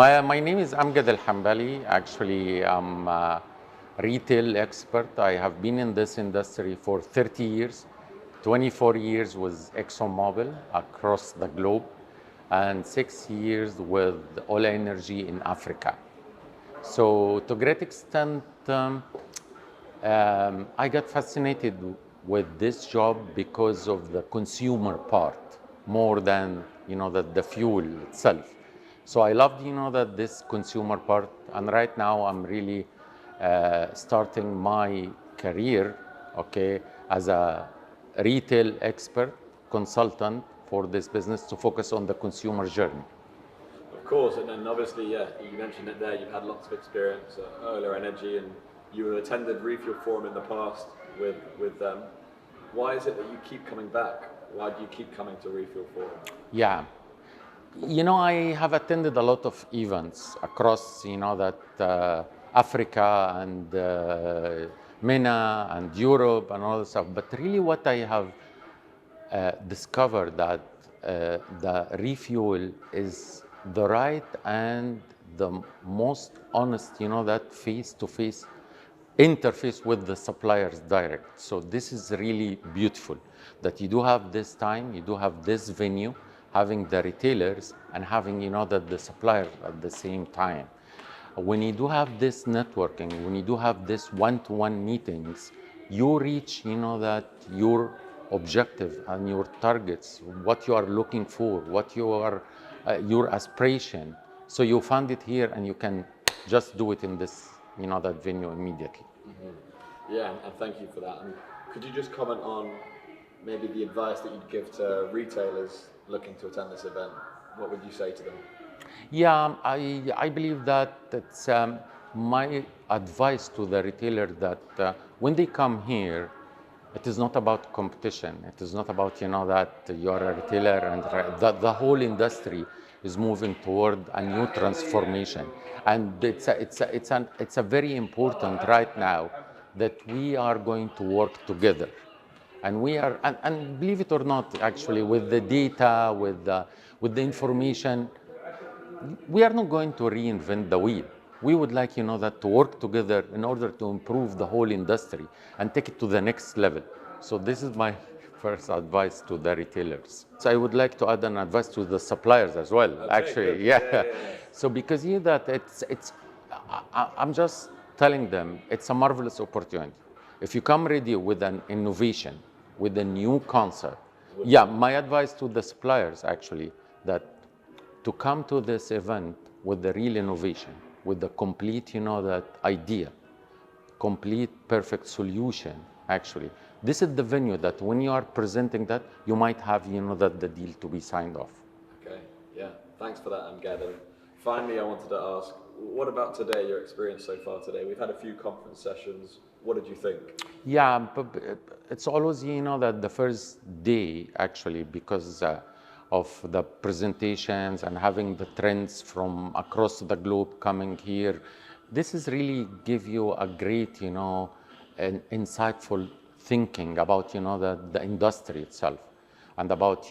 My name is Amgad Elhanbaly. Actually, I'm a retail expert. I have been in this industry for 30 years, 24 years with ExxonMobil across the globe, and 6 years with Oil Energy in Africa. So to a great extent, I got fascinated with this job because of the consumer part more than the fuel itself. So I loved that this consumer part, and right now I'm really starting my career, okay, as a retail expert consultant for this business to focus on the consumer journey. Of course, and then obviously, yeah, you mentioned it there. You've had lots of experience at Oil Energy, and you attended ReFuel Forum in the past with them. Why is it that you keep coming back? Why do you keep coming to ReFuel Forum? Yeah, I have attended a lot of events across, Africa and MENA and Europe and all that stuff. But really, what I have discovered that the refuel is the right and the most honest, that face-to-face interface with the suppliers direct. So this is really beautiful that you do have this time, you do have this venue, having the retailers and having, the suppliers at the same time. When you do have this networking, when you do have this one-to-one meetings, you reach, that your objective and your targets, what you are looking for, what you are, your aspiration. So you find it here and you can just do it in this, that venue immediately. Mm-hmm. Yeah, and thank you for that. And could you just comment on maybe the advice that you'd give to retailers looking to attend this event? What would you say to them? Yeah, I believe that it's my advice to the retailer that when they come here, it is not about competition. It is not about that you are a retailer and that the whole industry is moving toward a new transformation, and it's a very important right now that we are going to work together. And we are, and believe it or not, actually, with the data, with the information, we are not going to reinvent the wheel. We would like, that to work together in order to improve the whole industry and take it to the next level. So this is my first advice to the retailers. So I would like to add an advice to the suppliers as well, Okay, actually. good. Yeah. Yeah. So because that I'm just telling them it's a marvelous opportunity. If you come ready with an innovation, with a new concept, yeah, my advice to the suppliers actually that to come to this event with the real innovation, with the complete, that idea, complete perfect solution, actually. This is the venue that when you are presenting that, you might have, that the deal to be signed off. Okay, yeah. Thanks for that, Amgad. And finally, I wanted to ask, what about today, your experience so far today? We've had a few conference sessions. What did you think? Yeah, but it's always, that the first day, actually, because of the presentations and having the trends from across the globe coming here, this is really give you a great, and insightful thinking about, the industry itself and about,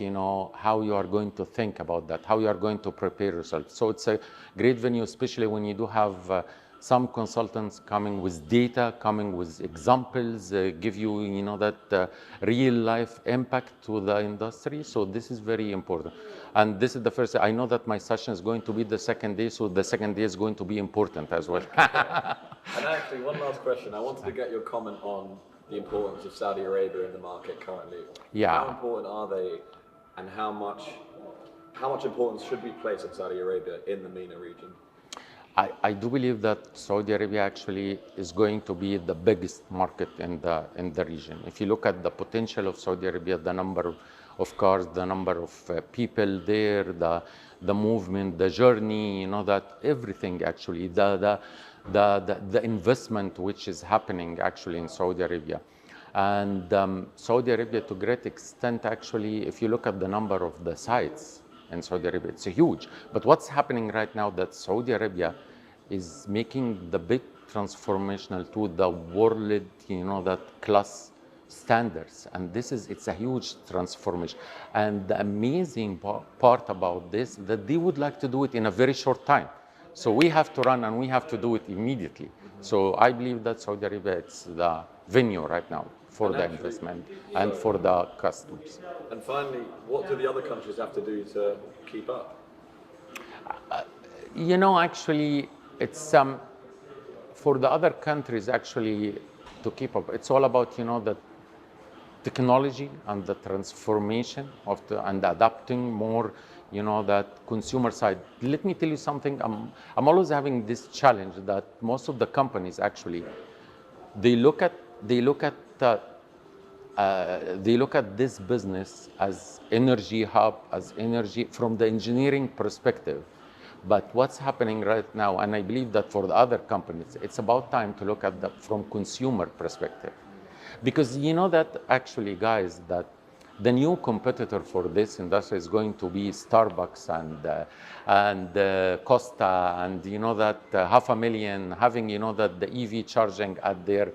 how you are going to think about that, how you are going to prepare yourself. So it's a great venue, especially when you do have some consultants coming with data, coming with examples, give you, that real life impact to the industry. So this is very important. And this is the first, I know that my session is going to be the second day, so the second day is going to be important as well. And actually, one last question. I wanted to get your comment on the importance of Saudi Arabia in the market currently. Yeah. How important are they, and how much importance should we place on Saudi Arabia in the MENA region? I do believe that Saudi Arabia actually is going to be the biggest market in the region. If you look at the potential of Saudi Arabia, the number of cars, the number of people there, the movement, the journey, that everything actually, the investment which is happening actually in Saudi Arabia. And Saudi Arabia, to a great extent, actually, if you look at the number of the sites in Saudi Arabia, it's huge. But what's happening right now that Saudi Arabia is making the big transformational to the world, that class standards. And it's a huge transformation. And the amazing part about this, that they would like to do it in a very short time. So we have to run and we have to do it immediately. So I believe that Saudi Arabia is the venue right now for And the actually- investment and for the customers. And finally, what do the other countries have to do to keep up? You know, actually, it's for the other countries actually to keep up. It's all about, you know, the technology and the transformation of and adapting more, you know, that consumer side. Let me tell you something. I'm always having this challenge that most of the companies actually they look at they look at they look at this business as energy hub, as energy from the engineering perspective. But what's happening right now, and I believe that for the other companies, it's about time to look at the from consumer perspective. Because you know that actually, guys, that the new competitor for this industry is going to be Starbucks and Costa, and you know that 500,000 having, you know, that the EV charging at their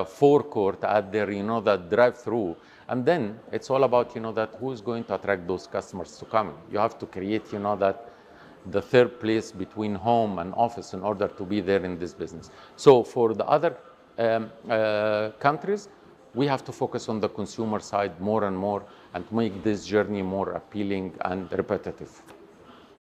forecourt, at their, you know, that drive-through, and then it's all about, you know, that who's going to attract those customers to come. You have to create, you know, that the third place between home and office in order to be there in this business. So for the other countries, we have to focus on the consumer side more and more and make this journey more appealing and repetitive.